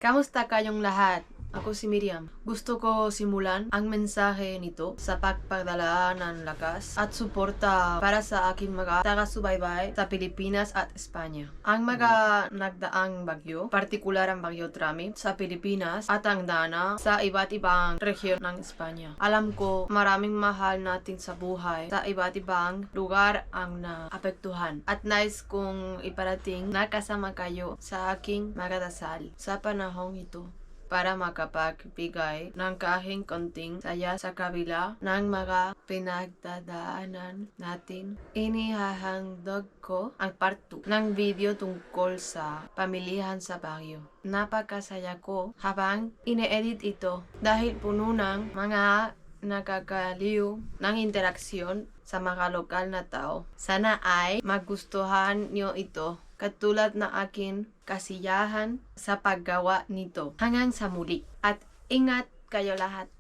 Kamusta kayong lahat? Ako si Miriam. Gusto ko simulan ang mensahe nito sa pagpadala ng lakas at suporta para sa aking mga taga-subaybay sa Pilipinas at Espanya. Ang mga nagdaang bagyo, partikular ang Bagyo Trami sa Pilipinas at ang dana sa iba't ibang rehiyon ng Espanya. Alam ko maraming mahal natin sa buhay sa iba't ibang lugar ang naapektuhan at nais kong iparating na kasama kayo sa aking magdasal sa panahong ito para makapagbigay ng kahing konting saya sa kabila ng mga pinagdadaanan natin. Inihahandog ko ang part 2 ng video tungkol sa pamilihan sa Baguio. Napakasaya ko habang ine-edit ito dahil puno ng mga nakakaliw ng interaksyon sa mga lokal na tao. Sana ay magustuhan nyo ito katulad na akin kasiyahan sa paggawa nito. Hanggang sa muli at ingat kayo lahat.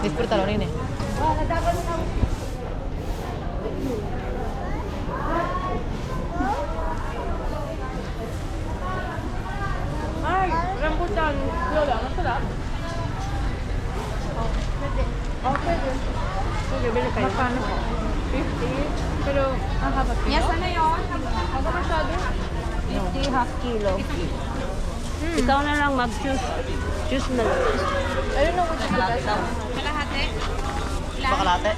Disfrútalo, nene. Ay, rambutan. Lola, masarap. Oh, pwede. Sige, bili kayo. Magkano po? 50. Pero, ang haba kilo? Yes, ano yun? Ako masyado? 50 half kilo. Ikaw na lang mag-choose. Choose na lang. Ayun na, which is the best. Kalahati? Bakalate.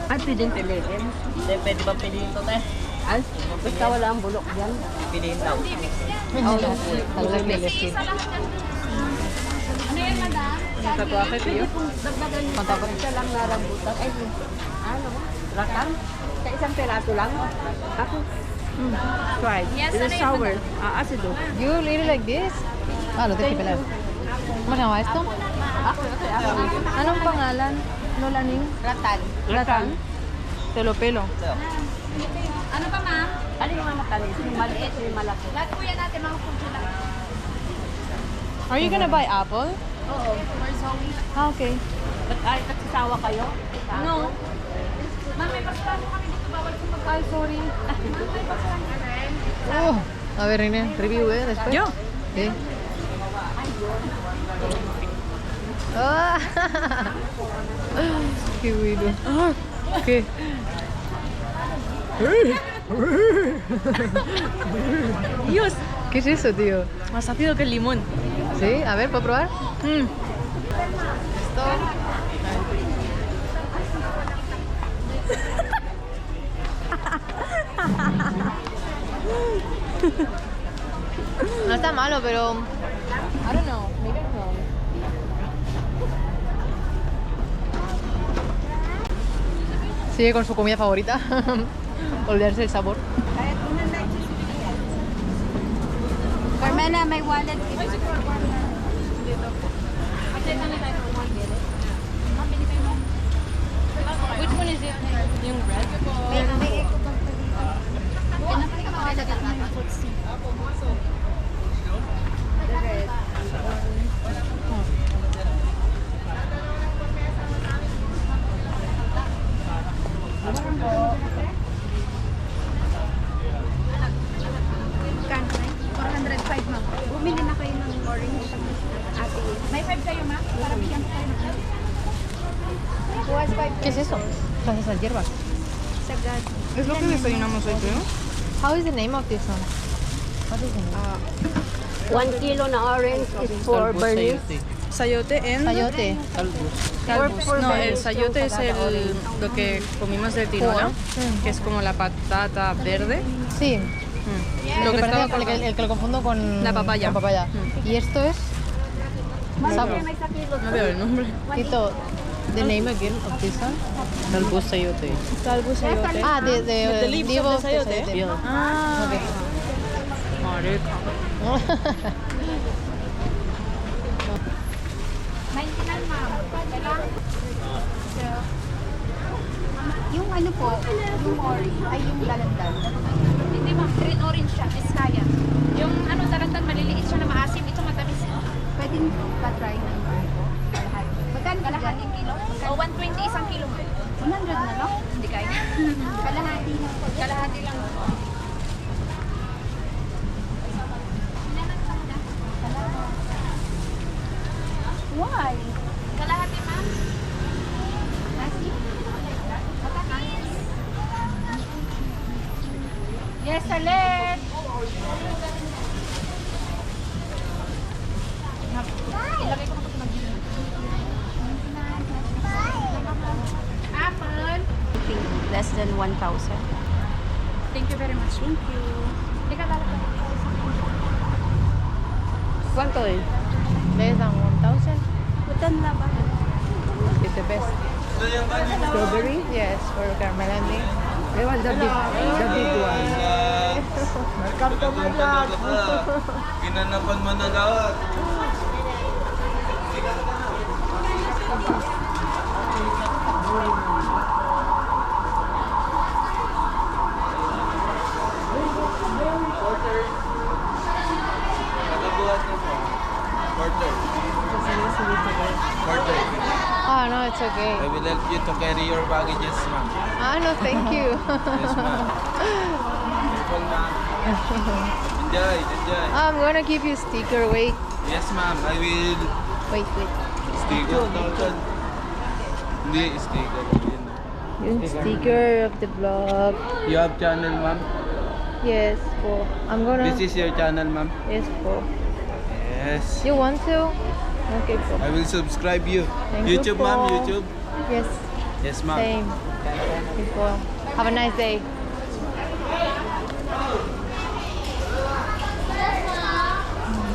Ay, pwedeng piliin. Pwede ba piliin to, te? Ay, basta wala ang bulok dyan. Piliin daw. Talagang piliin. Ano yan, madam? Tatuake kayo? Dagdagan mo pa isa lang na rambutan. Ay, ano? Rakan? Sa isang peraso lang. Ako. Try. Yes, It is sour. Acido. You really like this? Ah, lo te pelar. ¿Cómo se llama esto? Ako. Anong pangalan? Lola Ning? Ratan. Ratan? Telo-pelo. Ano pa, ma'am? Ano yung mga matalis? Yung maliit, yung malaki. Lahat po yan natin mga food lang. Are you gonna buy apple? Oo. For Zoe. Ah, okay. Ba't ay, nagsasawa kayo? No. Ma'am, may paspaso kami dito. Bawal ko mag- Ay, sorry. May paspaso ka rin. A ver, René, review, después. Yo. Sí. Ah, qué bueno. ¿Qué? Dios. ¿Qué es eso, tío? Más ácido que el limón. ¿Sí? A ver, ¿puedo probar? Esto. No está malo, pero I don't know. Maybe I'm wrong. sigue con su comida favorita. Olvidarse del sabor. Carmela, may wallet. Which one is it? Yung red? May bumili na kayo ng orange. Ate, may 5 kayo, ma? Para bigyan ko kayo ng Buwas 5 ¿Qué es eso? Son esas hierbas. sagad. Es lo que desayunamos hoy, creo. How is the name of this one? What is the name? 1 kilo na orange is for berries. Sayote and... Sayote. Calbus. No, el sayote es lo que comimos de tinola, que es como la patata verde. Sí. Lo que estaba el que lo confundo con La papaya. con papaya. Y esto es sabor. No veo el nombre. Tito, the name again of this one? Calbus sayote. Calbus sayote. Ah, the leaves leaf of the the sayote? sayote. Ah. Okay. Marica. 99, ma'am. Kailangan. Yung ano po, yung orange, ay yung dalandan. Hindi ma'am, green orange siya, Vizcaya. Yung ano, dalandan, maliliit siya na maasim. Ito matamis. Pwedeng pa-try ng Magkano Kalahating kilo? O 120 isang kilo mo. 100 na lang? Hindi kaya. Kalahati lang po. Kalahati lang po. Why? Kalahati, ma'am? Nasi? Matamis? Yes, Alet! Ilagay ko na Apple. Less than 1,000. Thank you very much. Thank you. Hindi ka lalakad. ¿Cuánto es? Less than 1,000? Butan na ba? It's the best. Strawberry? Yes, or caramelani. I want the big one. Nagkarta mo yan. Ginanapan mo na lahat. Nakabuhat na po. Quarter. Quarter. Oh, no, it's okay. I will help you to carry your baggages, ma'am. Ah, no, thank you. Yes, ma'am. Simple, ma'am. Enjoy, enjoy. I'm gonna give you sticker. Wait, Yes, ma'am. I will wait. sticker. Hindi, sticker. Yung sticker of the vlog. You have channel, ma'am? Yes, po. I'm gonna... This is your channel, ma'am? Yes, po. Yes. You want to? Okay, po. I will subscribe you. Thank you YouTube, po. ma'am? YouTube? Yes, Yes, ma'am. same. Okay, po. Have a nice day.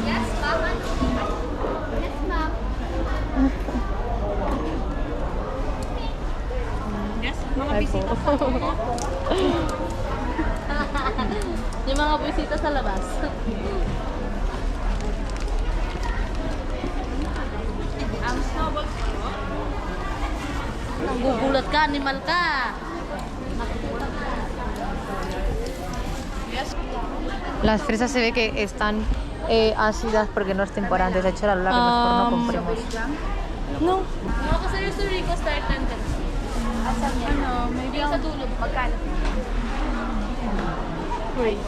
Yes, ma'am. Yes, ma'am. Yes, mga Hi po. Yung mga bisita sa labas. Ang snowballs po. Gugulat ka, animal ka. Las fresas se ve que están ácidas porque no es temporada, entonces he hecho la lola que mejor no compremos. No. No, kasi yung sa Rico start natin. Asan yan? Ano, maybe Yung sa dulo. magkano? Free.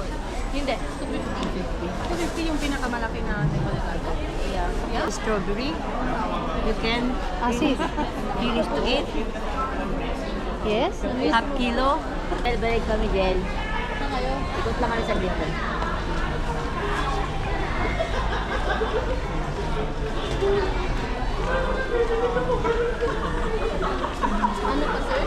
Hindi, 250. 250 yung pinakamalaki na delikado. Yeah. Strawberry, you can Así. finish to eat. Yes? Half kilo. Balik kami, Jel. Saan kayo? Ikot lang kami sa dito. Ano pa, sir?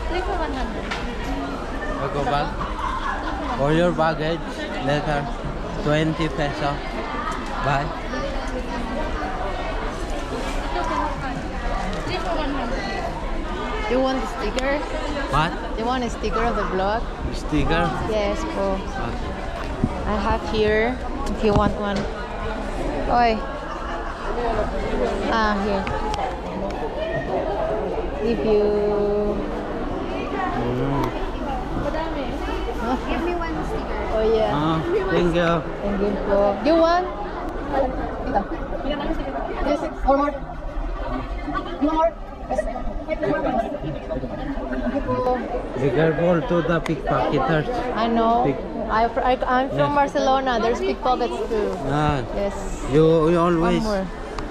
Three for 100. Go back. For your baggage, later, 20 peso. Bye. Three for 100. You want the sticker? What? You want a sticker of the vlog? Sticker? Yes, po. I have here, if you want one. Oi. Ah, here. If you... Give me one sticker. Oh, yeah. Thank you. Thank you po. You want? Yes, one more. One more. Be careful to the pickpocketers. I know. I'm from Yes. Barcelona. There's pickpockets too. Yes. You One always more.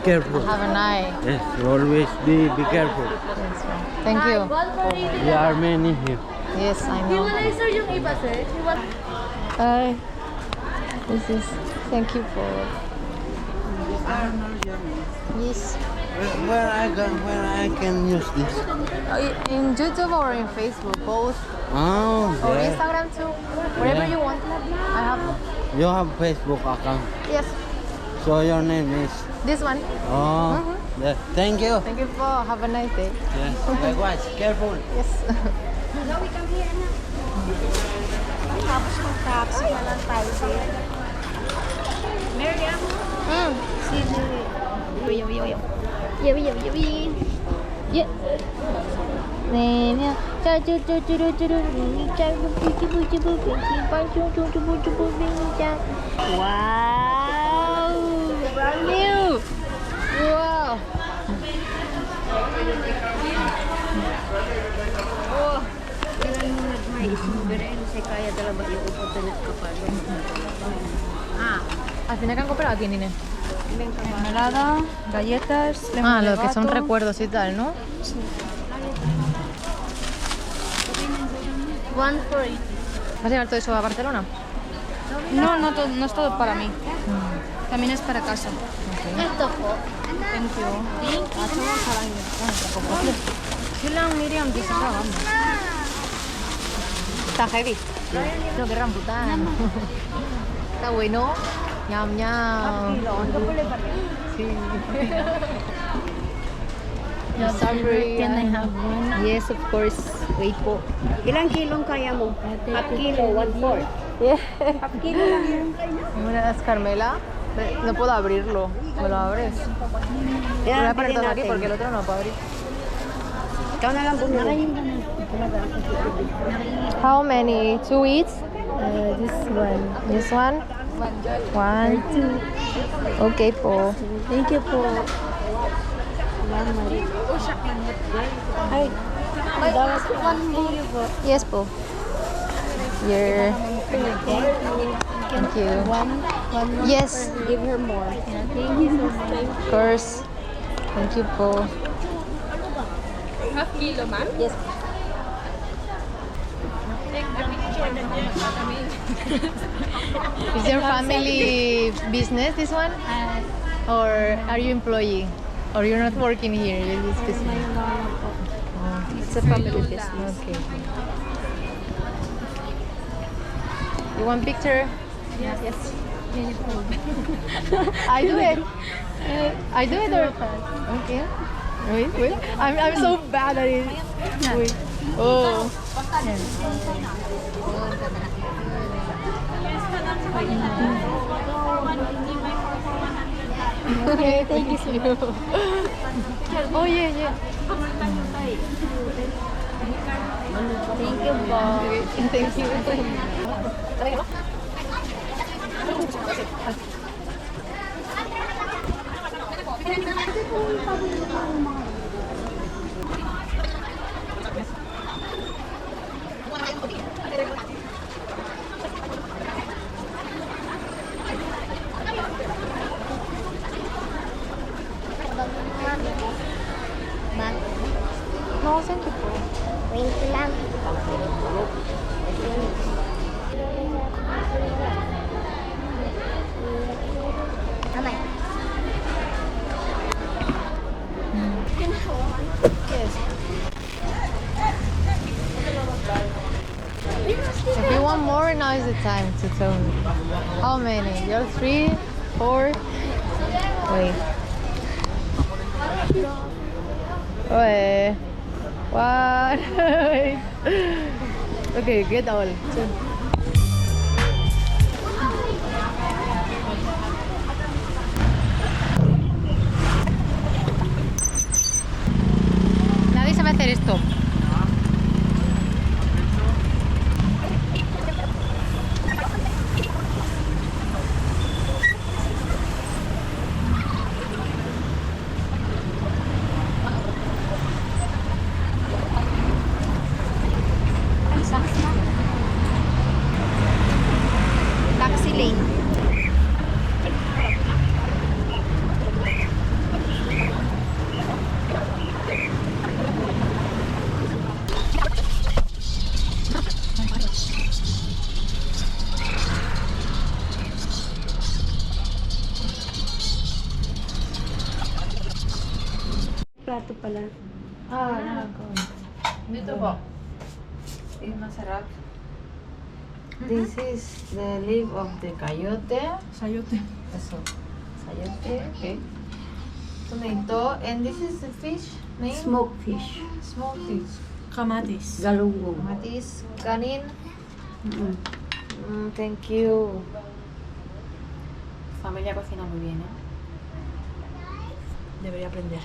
careful. Have an eye. Yes, you always be careful. Yes, ma'am. Thank you. One for reading. There are many here. Yes, I know. Hiwalay, sir, yung iba, sir. Hi. This is. Thank you for. Yes. Where I can use this? In YouTube or in Facebook, both. Oh, Or there. Instagram too. Wherever Yeah. you want. I have. You have Facebook account. Yes. So your name is? This one. Oh, there. Thank you. Thank you for. Have a nice day. Yes. Likewise. Careful. Yes. No, we come here na. Tapos mag-taxi na lang tayo, sir. Miriam. Yabi. Yeah. Nenya. Wow! Brand new! Wow! Oh! Kailan mo may isubirain sa kaya talaga yung uputan at kapalo. Al final que han comprado tienen mermelada, galletas, lo que son recuerdos y tal, ¿no? One for it. ¿Vas a llevar todo eso a Barcelona? No es todo para mí. También es para casa. Ito po. Thank you. Silang Miriam, que estás grabando. Está heavy. No, qué rambutan. Está bueno. Ñam, ñam. Sí. Strawberry. Can I have one? Yes, of course. Wait po. Ilang kilong kaya mo? Half kilo, 1/4. Half kilo lang yun. Una es Carmela. No puedo abrirlo. ¿Me lo abres? Voy a poner todo aquí porque el otro no puedo abrir. Ikaw na lang bumili. How many? 2 each? This one. This one? 1, 2. Okay po. Thank you po. Ay, dapat one more po. Yes po. Here. Thank you. One more. Yes. Give her more. Thank you so much. Of course. Thank you po. Half kilo, ma'am? Yes. Is your family business this one? Or are you employee? Or you're not working here? This is business. It's a family business. Okay. You want picture? Yes. I do it. I do it or okay. Wait. I'm so bad at it. Wait. Oh. Okay, thank you. Oh yeah. Thank you po. Thank you. Ma'am, No, thank you po. wait lang. Amay. Yes. If you want more, now is the time to tell me. How many? You're 3, 4. Wait. Wait. 1. Wait. Okay, get all. Nadie sabe hacer esto. Taxi lane. Plato pala. Dito po. Masarap. This is the leaf of the coyote. Sayote. Eso. Sayote. Okay. Tomato. And this is the fish name? Smoked fish. Smoked fish. Kamatis. Galunggong. Matis. Kanin. Mm. Thank you. Familia cocina muy bien, ¿eh? Debería aprender.